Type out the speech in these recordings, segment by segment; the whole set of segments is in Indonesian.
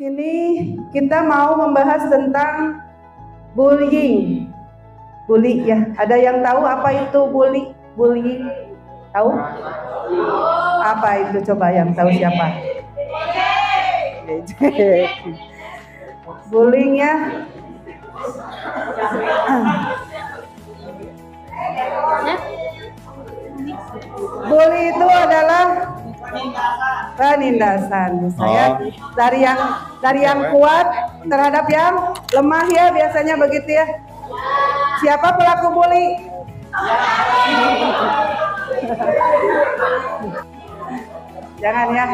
sini kita mau membahas tentang bullying. Bully ya. Ada yang tahu apa itu bullying? Tahu? Apa itu, coba yang tahu siapa? Bullying ya. Bully itu adalah penindasan. Saya dari yang kuat terhadap yang lemah ya, biasanya begitu ya. Siapa pelaku bully? Jangan ya.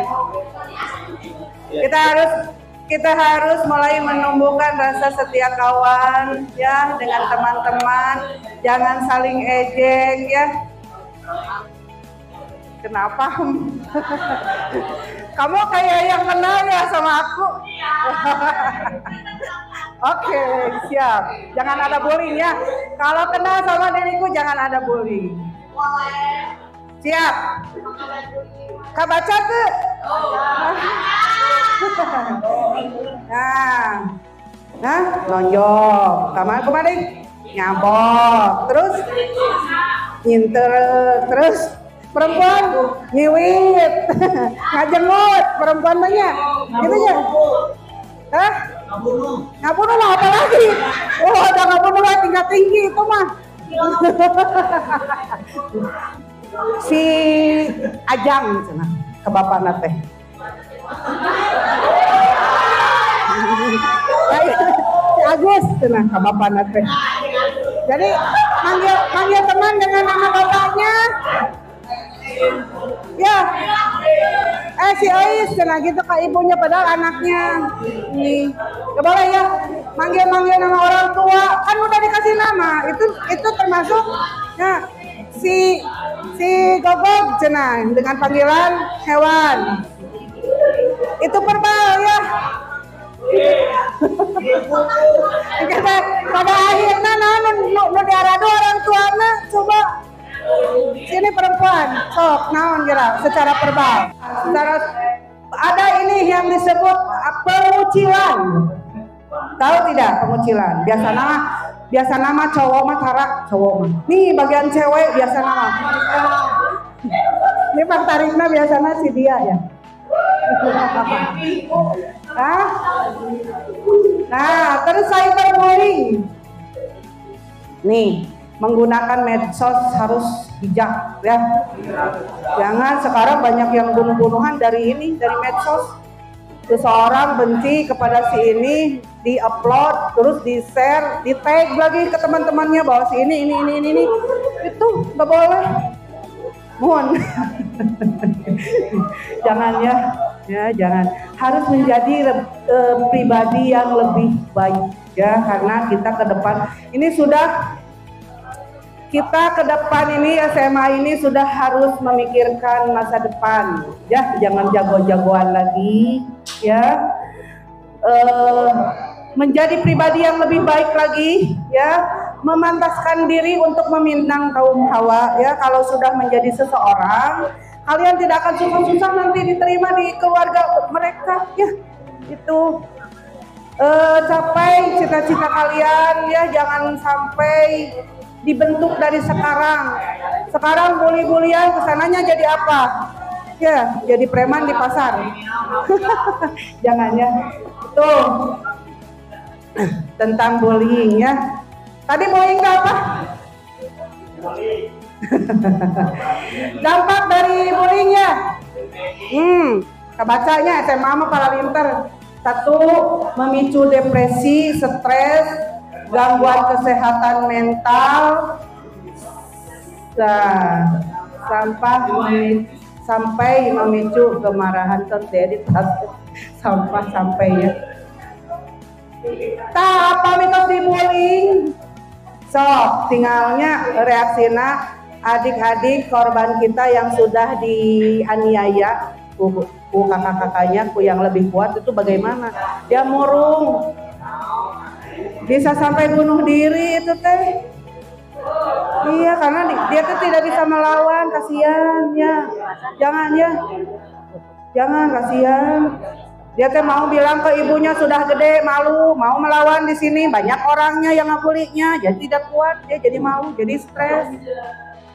Kita harus mulai menumbuhkan rasa setia kawan ya dengan teman-teman. Jangan saling ejek ya. Kenapa? Kamu kayak yang kenal ya sama aku. Oke, siap. Jangan ada bullying ya. Kalau kenal sama diriku jangan ada bullying. Siap. Kak baca tuh. Nah, lonjong. Kemarin nyabok. Terus nyinter. Terus perempuan nyiwit. Ngajengut. Perempuan banyak. Gitu ya. Hah? Ngabunuh mah apa lagi? Oh, udah ngabunuh lah, tingkat tinggi itu mah. Si Ajang cenah ke bapakna teh. Si Agus cenah ke bapakna teh. Jadi manggil teman dengan nama bapaknya. Ya. Si Ais cenah gitu ke ibunya padahal anaknya. Nih, gak boleh ya manggil nama orang tua, kan udah dikasih nama. Itu termasuk ya si Gogok cenah dengan panggilan hewan. Itu verbal ya. Pada akhirnya nu diarado orang tuana coba sini perempuan sok naon kira secara verbal. Ada ini yang disebut pengucilan. Tahu tidak pengucilan? Biasa nama cowok mah tarak cowok mah. Nih bagian cewek biasa nama. Ini Bang Tarikna biasanya si dia ya. Nah, terus cyberbullying. Nih, menggunakan medsos harus bijak ya. Jangan sekarang banyak yang bunuh-bunuhan dari medsos. Seseorang benci kepada si ini, di-upload, terus di-share, di-tag lagi ke teman-temannya bahwa si ini. Itu nggak boleh. Mohon. Jangan ya, jangan. Harus menjadi pribadi yang lebih baik ya, karena kita ke depan ini SMA ini sudah harus memikirkan masa depan ya, jangan jago-jagoan lagi ya, menjadi pribadi yang lebih baik lagi ya, memantaskan diri untuk meminang kaum hawa ya. Kalau sudah menjadi seseorang, kalian tidak akan susah-susah nanti diterima di keluarga mereka ya. Itu capai cita-cita kalian ya, jangan sampai dibentuk dari sekarang. Sekarang bully-bulian kesananya jadi apa? Ya, jadi preman di pasar. Jangan ya. Tuh. Tentang bullying ya. Tadi bullying apa? Dampak dari bullying ya. Kebacanya SMA mah para linter. 1, memicu depresi, stres, gangguan kesehatan mental, sampai memicu kemarahan terjadi sampai ya. Apa mitos dibullying? Sok tinggalnya reaksina adik-adik korban kita yang sudah dianiaya kakak-kakaknya yang lebih kuat itu bagaimana? Dia murung. Bisa sampai bunuh diri itu teh. Iya, karena dia tuh tidak bisa melawan, kasihan ya. Jangan ya. Jangan, kasihan. Dia teh mau bilang ke ibunya sudah gede, malu, mau melawan di sini, banyak orangnya yang ngabulinya, jadi tidak kuat, dia jadi malu, jadi stres.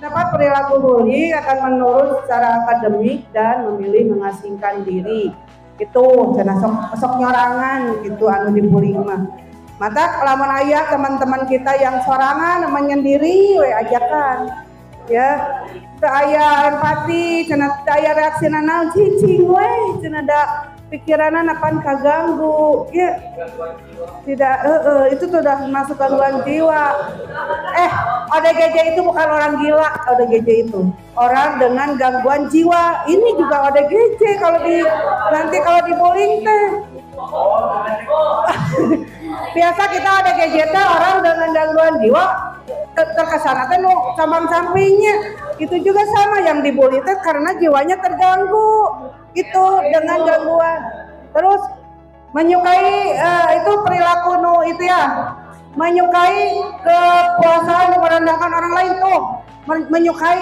Dapat perilaku bully akan menurun secara akademik dan memilih mengasingkan diri. Itu cenah sok nyorangan gitu anu dibully mah. Mata lamun aya teman-teman kita yang sorangan menyendiri we ajakan. Ya, teu aya empati, cenah teu aya reaksina naon cicing we, cenah da pikiranna napan kaganggu. Ya. Tidak itu sudah masuk gangguan jiwa. ODGJ itu bukan orang gila, ODGJ itu orang dengan gangguan jiwa. Ini juga ODGJ nanti kalau dibullying teh. Biasa kita ODGJ teh orang dengan gangguan jiwa terkesan teh nu samping-sampingnya. Itu juga sama yang dibully teh karena jiwanya terganggu. Itu dengan gangguan. Terus menyukai itu perilaku itu ya, menyukai kekuasaan merendahkan orang lain tuh, menyukai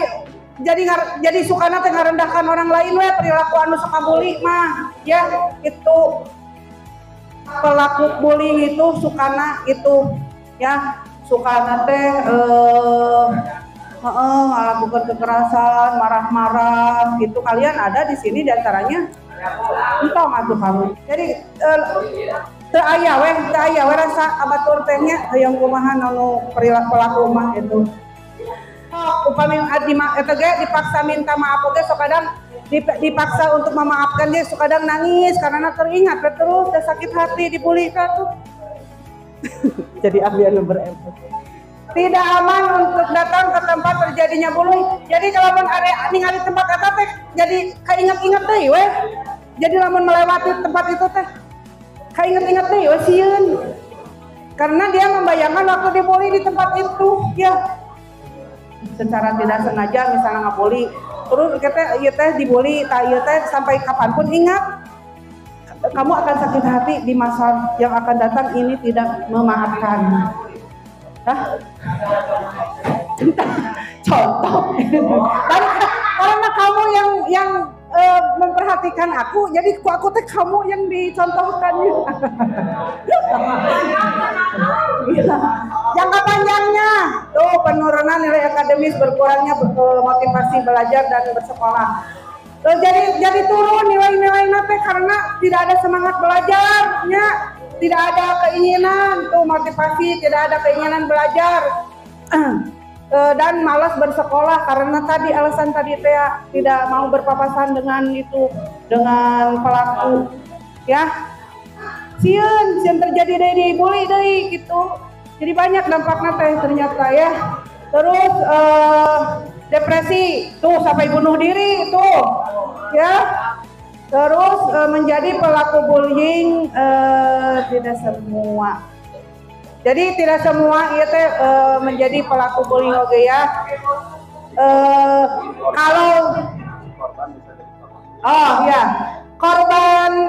jadi suka nanti ngerendahkan orang lain we perilaku anu suka bully mah ya. Itu pelaku bullying itu sukana itu ya, sukana teh melakukan kekerasan, marah-marah gitu. Kalian ada di sini diantaranya entong atuh kamu. Jadi teu aya we rasa abatur teh nya hayang kumaha anu perilaku mah itu. Upami eta ge dipaksa minta maaf oge sok kadang dipaksa untuk memaafkan dia sok kadang nangis karena teringat terus sakit hati dibully tuh. Jadi ahli anu berempati. Tidak aman untuk datang ke tempat terjadinya bullying. Jadi kalau ada ningali tempat eta teh jadi kainget-inget deui we. Jadi lamun melewati tempat itu teh kainget-inget deui we sieun. Karena dia membayangkan waktu dibully di tempat itu ya. Secara tidak sengaja misalnya ngabully, terus kita ieu teh dibully, ieu teh sampai kapanpun ingat kamu akan sakit hati di masa yang akan datang ini tidak memaafkan. Contoh karena kamu yang memperhatikan aku, jadi aku teh kamu yang dicontohkan. Jangka panjangnya tuh penurunan nilai akademis, berkurangnya motivasi belajar dan bersekolah. Jadi turun nilai-nilai teh karena tidak ada semangat belajarnya. Tidak ada keinginan tuh motivasi, tidak ada keinginan belajar dan malas bersekolah karena tadi alasan tadi teh tidak mau berpapasan dengan pelaku ya. Sieun terjadi dari bully deui gitu. Jadi banyak dampaknya teh ternyata ya. Terus depresi tuh sampai bunuh diri tuh ya. Terus menjadi pelaku bullying tidak semua. Jadi tidak semua ieu teh menjadi pelaku bullying oge ya. Kalau ya,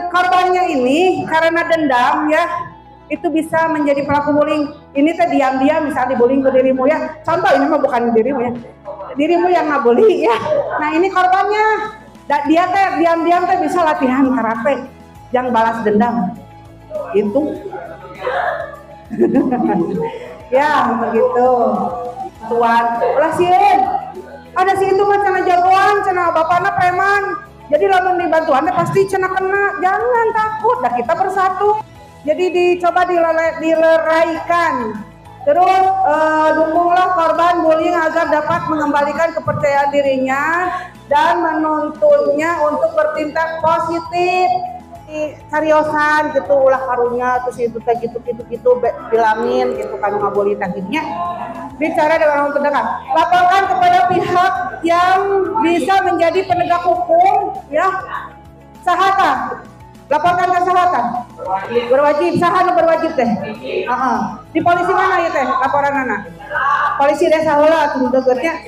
korbannya ini karena dendam ya, itu bisa menjadi pelaku bullying. Ini teh diam-diam misalnya dibullying ke dirimu ya. Contoh ini mah bukan dirimu ya. Dirimu yang ngabully ya. Nah, ini korbannya. Dia teh diam-diam teh bisa latihan karate yang balas dendam itu. Ya begitu tuan ulah sieun ada si itu mah cenah jagoan, cenah bapana preman, jadi lamun dibantuan pasti cenah kena. Jangan takut, dah kita bersatu. Jadi dicoba dileraikan. Terus dukunglah korban bullying agar dapat mengembalikan kepercayaan dirinya dan menuntunnya untuk bertindak positif. Cariosan gitu ulah karunya terus itu kayak gitu bilangin gitu kan ngabully takdirnya. Bicara dengan orang terdekat, laporkan kepada pihak yang bisa menjadi penegak hukum ya. Sahata laporkan ke sahata berwajib, sahana berwajib teh. Di polisi mana ya teh laporan anak? Polisi desa heula tuh deketnya.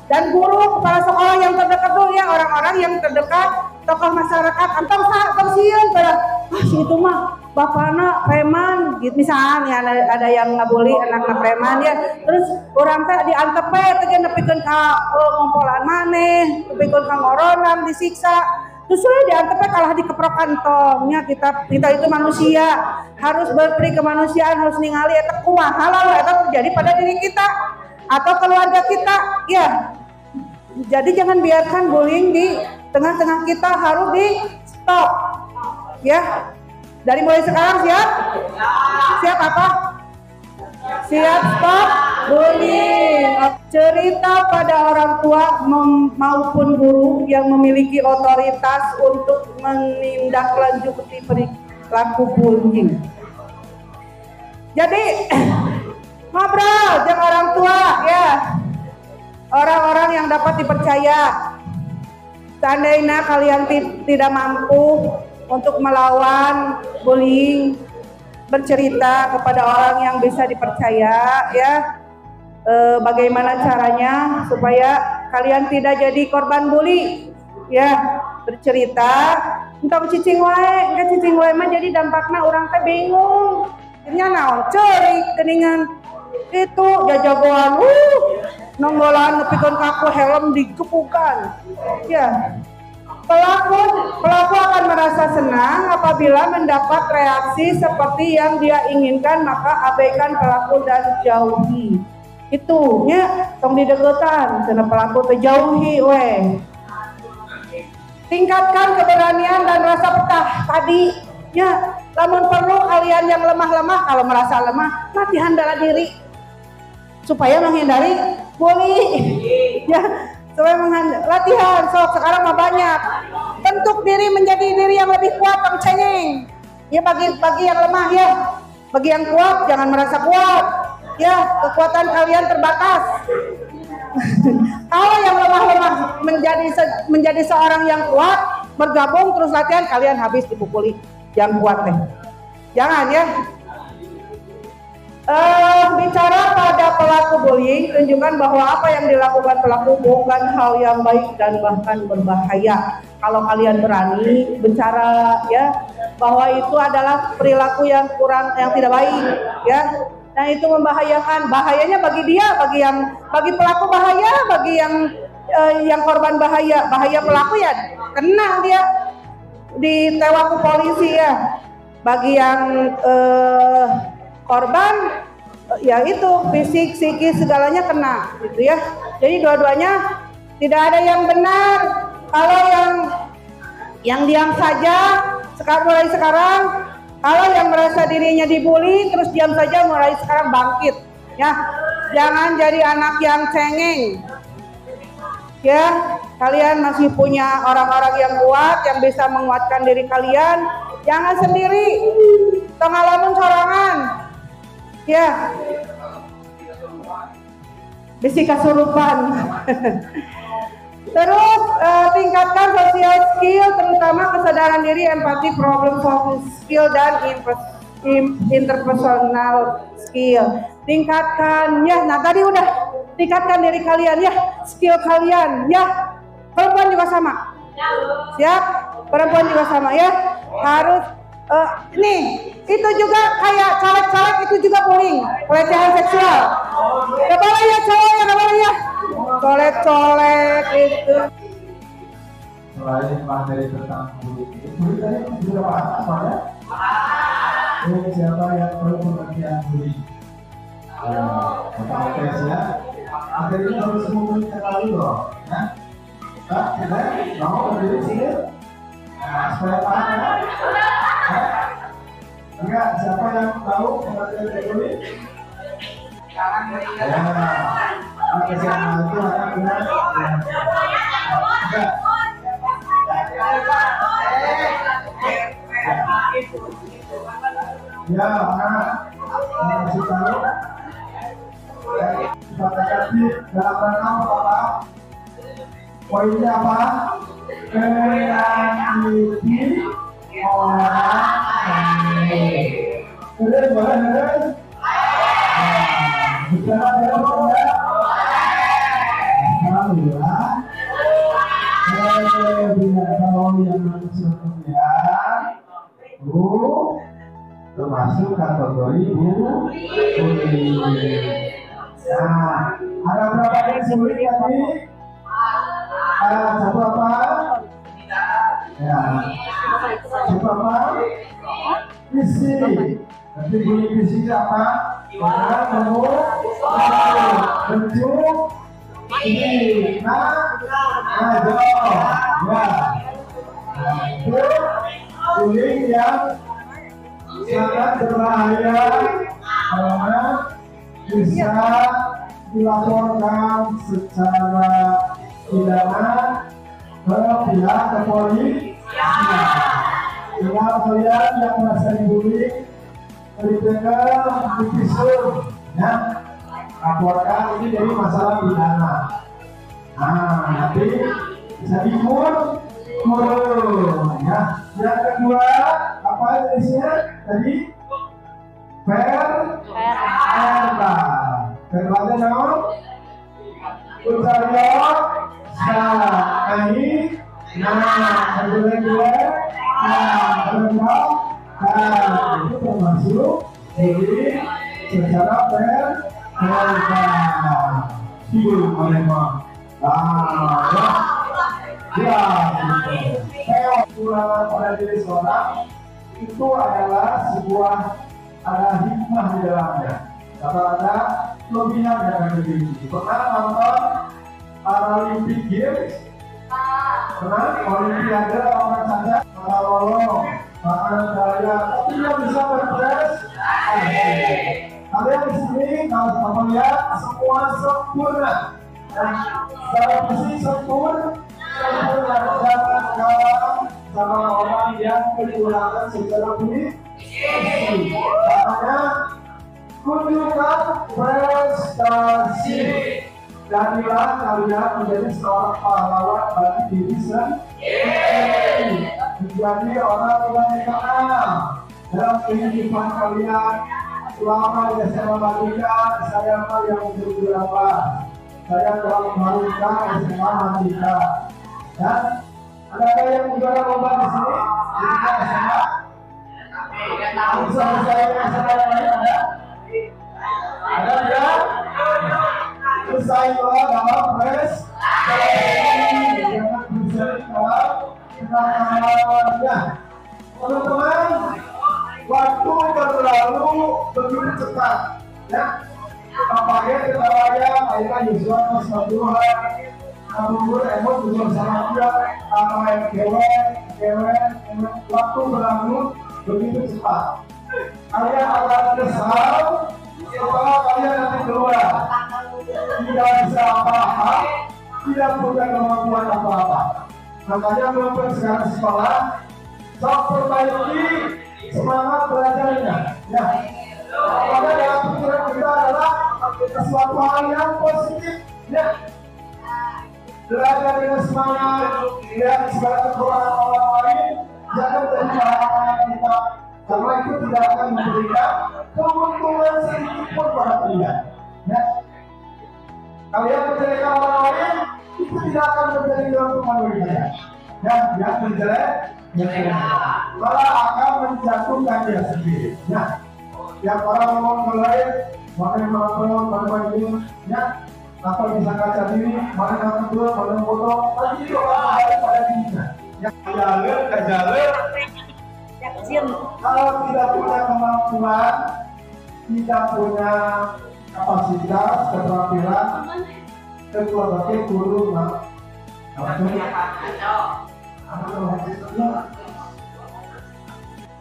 Dan guru kepala sekolah yang terdekat dulu ya, orang-orang yang terdekat, tokoh masyarakat atau sieun pada si itu mah bapana preman gitu misalnya ada yang ngabully anakna preman ya, terus orang teh diantep teh nepikeun ka ngompolan maneh, nepikeun ka ngoronan disiksa. Justru diantepnya kalah dikeprok kantongnya. Kita itu manusia, harus berperi kemanusiaan, harus ningali eta kumaha lalu eta terjadi pada diri kita atau keluarga kita. Ya. Jadi jangan biarkan bullying di tengah-tengah kita, harus di stop. Ya. Dari mulai sekarang siap? Siap apa? Siap stop bullying. Cerita pada orang tua maupun guru yang memiliki otoritas untuk menindaklanjuti perilaku bullying. Jadi ngobrol dengan orang tua ya. Orang-orang yang dapat dipercaya. Seandainya kalian tidak mampu untuk melawan bullying, bercerita kepada orang yang bisa dipercaya ya, bagaimana caranya supaya kalian tidak jadi korban bully ya, bercerita entah cicing wae mah jadi dampakna orang teh bingung akhirnya naon ceurik geningan itu jajagoan nonggolan nepikeun kaku helm dikepukan ya. Pelaku akan merasa senang apabila mendapat reaksi seperti yang dia inginkan, maka abaikan pelaku dan jauhi. Itu nya tong didegetan cenah pelaku teh jauhi we. Tingkatkan keberanian dan rasa betah tadi ya. Lamun perlu kalian yang lemah-lemah, kalau merasa lemah latihan bela diri supaya menghindari bully ya. Latihan sok sekarang mah banyak. Bentuk diri menjadi diri yang lebih kuat, Kang Cengeng. Ya bagi yang lemah ya. Bagi yang kuat jangan merasa kuat. Ya, kekuatan kalian terbatas. Kalau yang lemah-lemah menjadi seorang yang kuat, bergabung terus latihan, kalian habis dipukuli yang kuat teh. Jangan ya. Bicara pada pelaku bullying, tunjukkan bahwa apa yang dilakukan pelaku bukan hal yang baik dan bahkan berbahaya. Kalau kalian berani bicara ya bahwa itu adalah perilaku yang tidak baik ya. Nah itu membahayakan, bahayanya bagi dia, bagi pelaku bahaya, bagi yang korban bahaya pelaku ya kena dia ditewak ke polisi ya. Bagi yang korban ya itu fisik, psikis segalanya kena gitu ya. Jadi dua-duanya tidak ada yang benar. Kalau yang diam saja mulai sekarang, kalau yang merasa dirinya dibully terus diam saja mulai sekarang bangkit ya. Jangan jadi anak yang cengeng ya. Kalian masih punya orang-orang yang kuat yang bisa menguatkan diri kalian. Jangan sendiri, tengah lamun sorangan ya, bisi kasurupan. Terus tingkatkan social skill, terutama kesadaran diri, empati, problem solving skill, dan interpersonal skill. Tingkatkan ya. Nah tadi udah tingkatkan diri kalian ya, skill kalian ya. Perempuan juga sama. Siap? Perempuan juga sama ya. Harus nih, itu juga kayak caleg-caleg itu juga bullying, pelecehan seksual. Gak boleh ya cowok ya, gak boleh ya. Colek-colek itu. Selain materi tentang bullying, tadi sudah bahas ya. Siapa yang perlu pengertian bullying? Tes ya. Materinya harus kita lalu loh, ya. Kita mau berdiri sini. Supaya paham ya. Enggak, siapa yang tahu pengertian bullying? Ya, kesehatan itu akan benar. Ya, masih tahu. Katakan dalam rangka apa? Poinnya apa? Menyakiti orang lain. Boleh, boleh. Bicara dalam rangka. Alhamdulillah. Kalau yang manusia kemudian, termasuk kategori bullying. Nah, ada berapa yang bullying tadi? Satu apa? Bullying fisik apa? Benar, bentuk, ini, jauh, ya. Itu bullying yang sangat berbahaya karena bisa dilaporkan secara pidana ke pihak kepolisian. Tinggal kalian yang merasa dibully, dipegang, dipisur, ya, laporkan ini dari masalah pidana. Nah, nanti bisa dikurung, ya. Yang kedua, apa jenisnya tadi? Verba. Verbanya naon? Ucario, naik, kedua, verba, itu termasuk jadi secara verba. Siul memang. Kekurangan pada diri seorang itu adalah sebuah ada hikmah di dalamnya. Kata-kata kelebihan yang ada di sini. Pernah nonton Paralympic Games? Pernah? Olimpiade orang saja lolong, makan daya, tapi dia bisa berprestasi. Kalian di sini kalau melihat semua sempurna. Secara fisik sempurna, jangan kalah sama orang yang kekurangan secara fisik. Makanya tunjukkan prestasi. Jadilah kalian menjadi seorang pahlawan bagi diri sendiri. Menjadi orang yang dikenal dalam kehidupan kalian. Selama di SMA Madika, saya yang menjadi berapa? Saya telah mengharumkan SMA Madika. Dan ada yang juara lomba di sini? Di SMA? Usaha saya yang SMA lain ada? Ada tidak? Usaha itu dalam prestasi. Jangan bercerita tentang teman-teman, waktu berlalu begitu cepat, ya. Apalagi kita raya, akhirnya Yusuf Masmaduhan, Abubur Emot bersama dia, yang kewen, waktu berlalu begitu cepat. Kalian akan kesal setelah kalian nanti keluar, tidak bisa apa-apa, tidak punya kemampuan apa-apa. Makanya walaupun sekarang sekolah, sok perbaiki semangat belajarnya, ya. Karena dalam pikiran kita adalah sesuatu hal yang positif, ya. Belajar dengan semangat, lihat segala kekurangan orang lain, jangan menjadi bahan kita. Karena itu tidak akan memberikan keuntungan sedikit pun pada kalian, ya. Kalian menjelekan orang lain, itu tidak akan menjadi keuntungan bagi kalian. Ya, yang menjelek, malah akan menjatuhkan dia sendiri. Ya, yang orang ngomong ke lain, mana ini, ya, apa bisa kaca diri, mana yang kedua, mana foto, tapi itu orang lain pada dirinya. Yang kejalur. Kalau tidak punya kemampuan, tidak punya kapasitas, keterampilan, keluarga guru,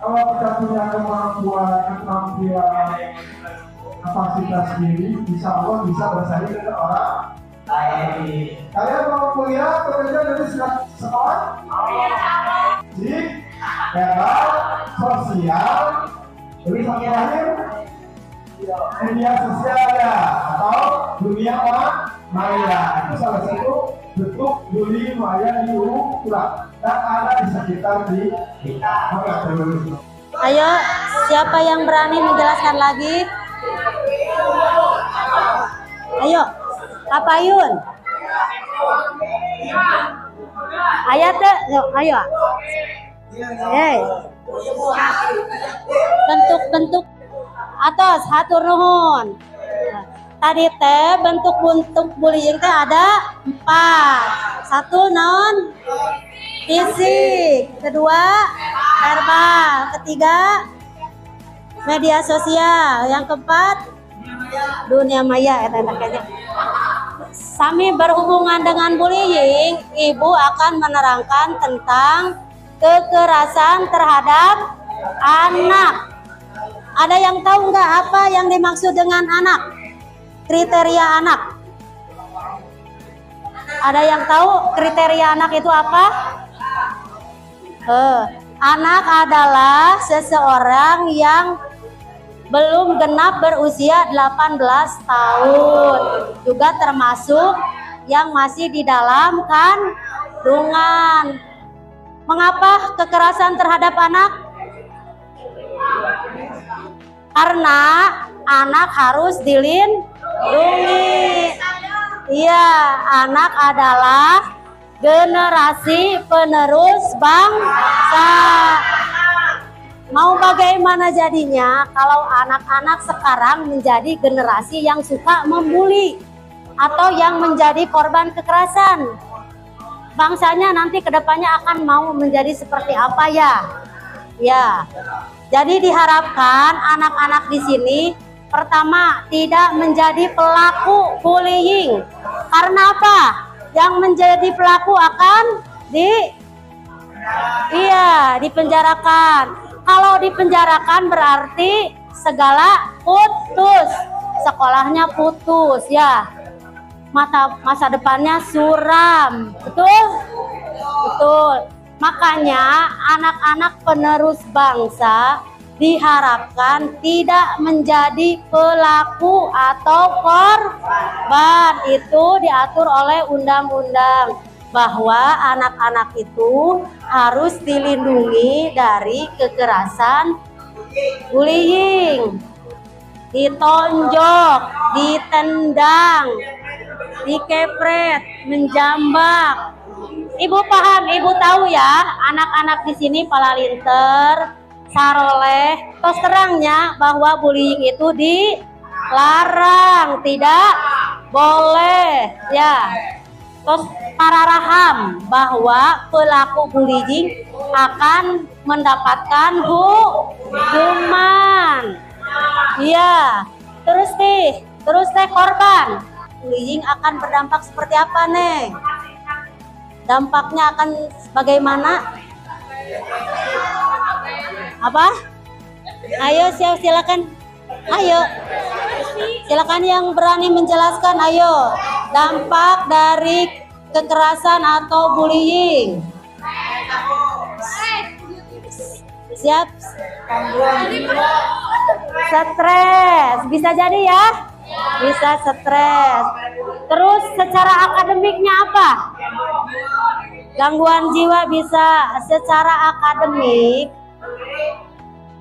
kalau kita punya kemampuan, kapasitas diri, insya Allah bisa bersaing dengan orang lain. Kalian mau kuliah bekerja dari sekolah? Musik, verbal, sosial, jadi satu terakhir media sosial ya, atau dunia maya. Itu salah satu bentuk bullying maya di ukuran dan ada di sekitar di kita. Ayo, siapa yang berani menjelaskan lagi? Ayo, Kak Payun. Ayat ayo. Bentuk-bentuk atas hatur nuhun. Tadi teh bentuk bullying teh ada 4. 1 non fisik, kedua verbal, ketiga media sosial. Yang keempat, dunia maya. Sami berhubungan dengan bullying, ibu akan menerangkan tentang kekerasan terhadap anak. Ada yang tahu nggak apa yang dimaksud dengan anak? Kriteria anak. Ada yang tahu kriteria anak itu apa? Anak adalah seseorang yang belum genap berusia 18 tahun. Juga termasuk yang masih di dalam kandungan. Mengapa kekerasan terhadap anak? Karena anak harus dilindungi. Iya, anak adalah generasi penerus bangsa. Mau bagaimana jadinya kalau anak-anak sekarang menjadi generasi yang suka membuli atau yang menjadi korban kekerasan? Bangsanya nanti kedepannya akan mau menjadi seperti apa ya? Ya, jadi diharapkan anak-anak di sini pertama tidak menjadi pelaku bullying. Karena apa? Yang menjadi pelaku akan dipenjarakan. Kalau dipenjarakan berarti segala putus, sekolahnya putus ya, masa depannya suram, betul? Betul. Makanya anak-anak penerus bangsa diharapkan tidak menjadi pelaku atau korban. Itu diatur oleh undang-undang bahwa anak-anak itu harus dilindungi dari kekerasan bullying, ditonjok, ditendang, dikepret, menjambak. Ibu paham, ibu tahu ya, anak-anak di sini pala linter, saroleh, terus terangnya bahwa bullying itu dilarang, tidak boleh ya. Terus para raham bahwa pelaku bullying akan mendapatkan hukuman. Iya. Terus teh korban bullying akan berdampak seperti apa, Neng? Dampaknya akan bagaimana? Apa? Ayo silakan. Ayo. Silakan yang berani menjelaskan, ayo. Dampak dari kekerasan atau bullying. Siap? Stres, bisa jadi ya? Bisa stres. Terus secara akademiknya apa? Gangguan jiwa bisa. Secara akademik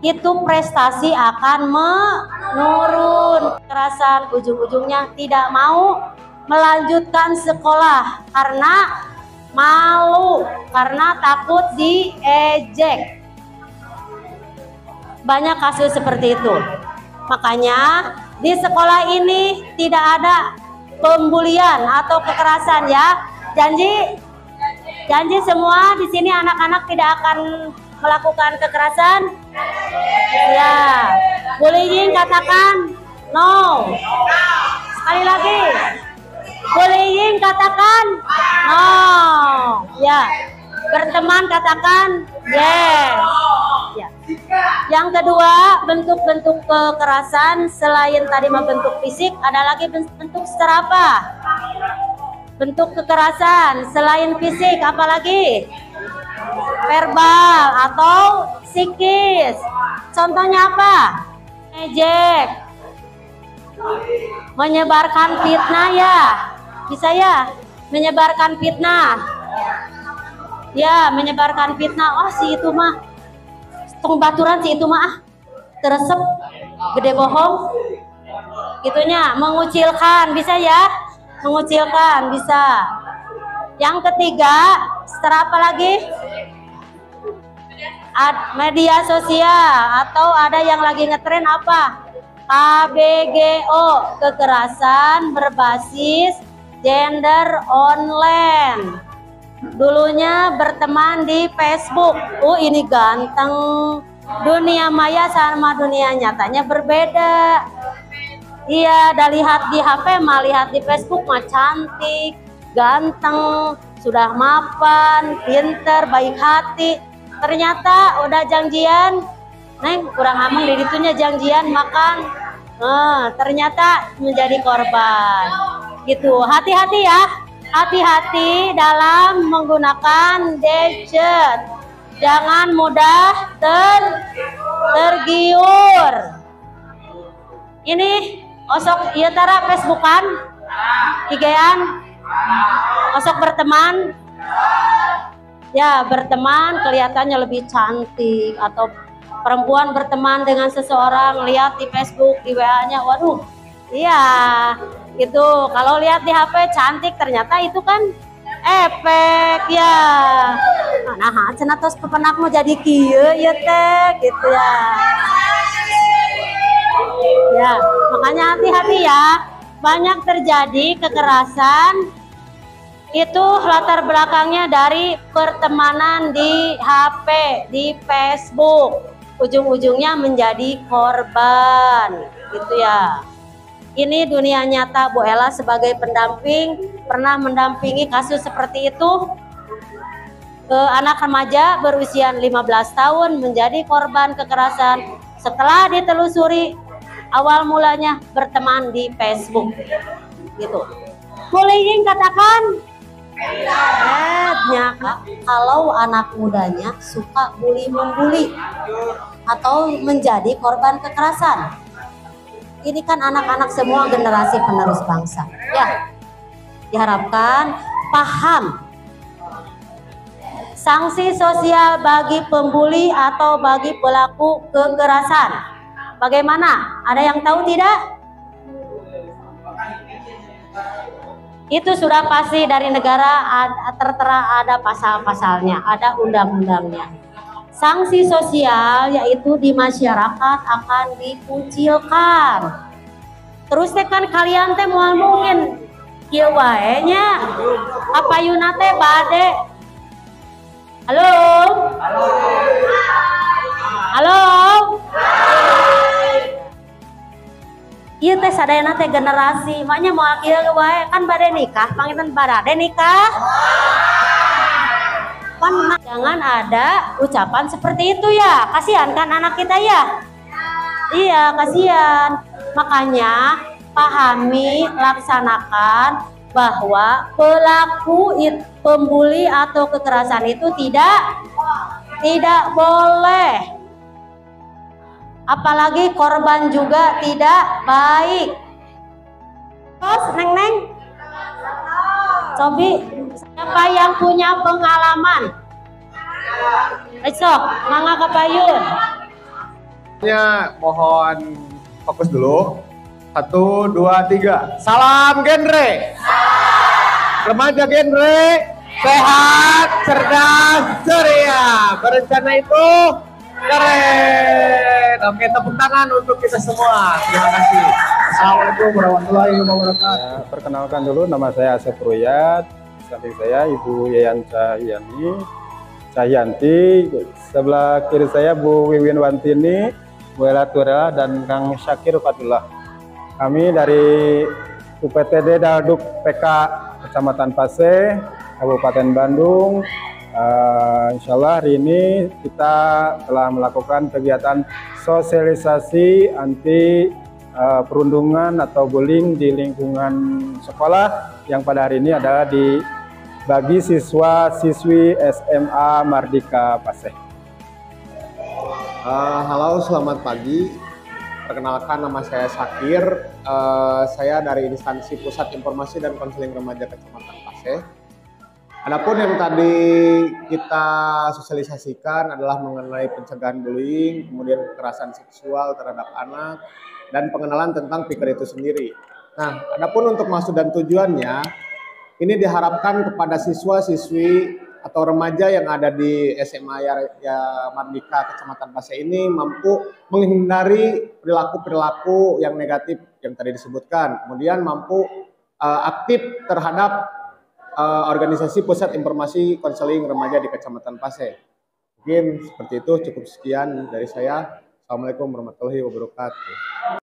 itu prestasi akan menurun. Kekerasan ujung-ujungnya tidak mau melanjutkan sekolah karena malu, karena takut diejek. Banyak kasus seperti itu. Makanya di sekolah ini tidak ada pembulian atau kekerasan ya. Janji semua di sini anak-anak tidak akan melakukan kekerasan. Ya. Bullying katakan no. Sekali lagi. Bullying katakan no. Ya. Berteman katakan yes. Ya. Yang kedua, bentuk-bentuk kekerasan selain tadi bentuk fisik, ada lagi bentuk secara apa? Bentuk kekerasan selain fisik, apalagi? Verbal atau psikis. Contohnya apa? Ejek, menyebarkan fitnah ya, bisa ya? Menyebarkan fitnah. Ya, menyebarkan fitnah. Oh, si itu mah tong baturan, si itu mah teresep gede bohong gitunya. Mengucilkan bisa ya, mengucilkan bisa. Yang ketiga, setelah apa lagi? Media sosial atau ada yang lagi ngetren apa? KBGO, kekerasan berbasis gender online. Dulunya berteman di Facebook. Oh, ini ganteng, dunia maya sama dunia nyatanya berbeda. Iya, dah lihat di HP mah, lihat di Facebook mah cantik, ganteng, sudah mapan, pinter, baik hati. Ternyata udah janjian, Neng kurang ameng di ditunya janjian makan. Ternyata menjadi korban. Gitu, hati-hati ya. Hati-hati dalam menggunakan gadget. Jangan mudah tergiur. Ini osok ieu tara Facebookan, IG-an, osok berteman. Ya, berteman kelihatannya lebih cantik, atau perempuan berteman dengan seseorang, lihat di Facebook, di WA-nya, waduh, iya, gitu. Kalau lihat di HP cantik, ternyata itu kan efek ya. Nah, cenah tos pepenakmu jadi kieu ya teh, gitu ya. Ya, makanya hati-hati ya. Banyak terjadi kekerasan itu latar belakangnya dari pertemanan di HP, di Facebook. Ujung-ujungnya menjadi korban, gitu ya. Ini dunia nyata. Bu Ella sebagai pendamping pernah mendampingi kasus seperti itu. Anak remaja berusia 15 tahun menjadi korban kekerasan setelah ditelusuri awal mulanya berteman di Facebook, gitu. Bullying katakan. Kalau anak mudanya suka membuli atau menjadi korban kekerasan, ini kan anak-anak semua generasi penerus bangsa ya, diharapkan paham sanksi sosial bagi pembuli atau bagi pelaku kekerasan. Bagaimana? Ada yang tahu tidak? Itu sudah pasti dari negara tertera, ada pasal-pasalnya, ada undang-undangnya. Sanksi sosial yaitu di masyarakat akan dikucilkan. Terus kan kalian teh moal mungkin kieu wae nya. Apa yuna teh bade? Halo? Halo? Iya teh sadayana teh generasi, makanya mau kieu wae kan bade nikah, pangitan barade nikah. Kan jangan ada ucapan seperti itu ya, kasihan kan anak kita ya. Iya, kasihan. Makanya pahami, laksanakan bahwa pelaku pembuli atau kekerasan itu tidak boleh. Apalagi korban juga tidak baik. Terus Neng Cobi, siapa yang punya pengalaman? Esok, mangga kapayun. Mohon fokus dulu. 1, 2, 3. Salam genre. Remaja genre sehat, cerdas, ceria. Berencana itu keren. Oke, tepuk tangan untuk kita semua. Terima kasih. Assalamualaikum warahmatullahi wabarakatuh. Perkenalkan dulu, nama saya Asep Ruyat. Samping saya Ibu Yayan Cahyanti. Sebelah kiri saya Bu Wiwin Wantini, Bu Ella Turela, dan Kang Syakir Fatullah. Kami dari UPTD Dalduk PK Kecamatan Paseh, Kabupaten Bandung. Insya Allah hari ini kita telah melakukan kegiatan sosialisasi anti perundungan atau bullying di lingkungan sekolah, yang pada hari ini adalah bagi siswa-siswi SMA Mardika Paseh. Halo, selamat pagi. Perkenalkan, nama saya Syakir. Saya dari instansi Pusat Informasi dan Konseling Remaja Kecamatan Paseh. Adapun yang tadi kita sosialisasikan adalah mengenai pencegahan bullying, kemudian kekerasan seksual terhadap anak, dan pengenalan tentang PIKER itu sendiri. Nah, adapun untuk maksud dan tujuannya, ini diharapkan kepada siswa-siswi atau remaja yang ada di SMA Mardika Kecamatan Paseh ini mampu menghindari perilaku-perilaku yang negatif yang tadi disebutkan, kemudian mampu aktif terhadap organisasi Pusat Informasi Konseling Remaja di Kecamatan Paseh. Mungkin seperti itu, cukup sekian dari saya. Assalamualaikum warahmatullahi wabarakatuh.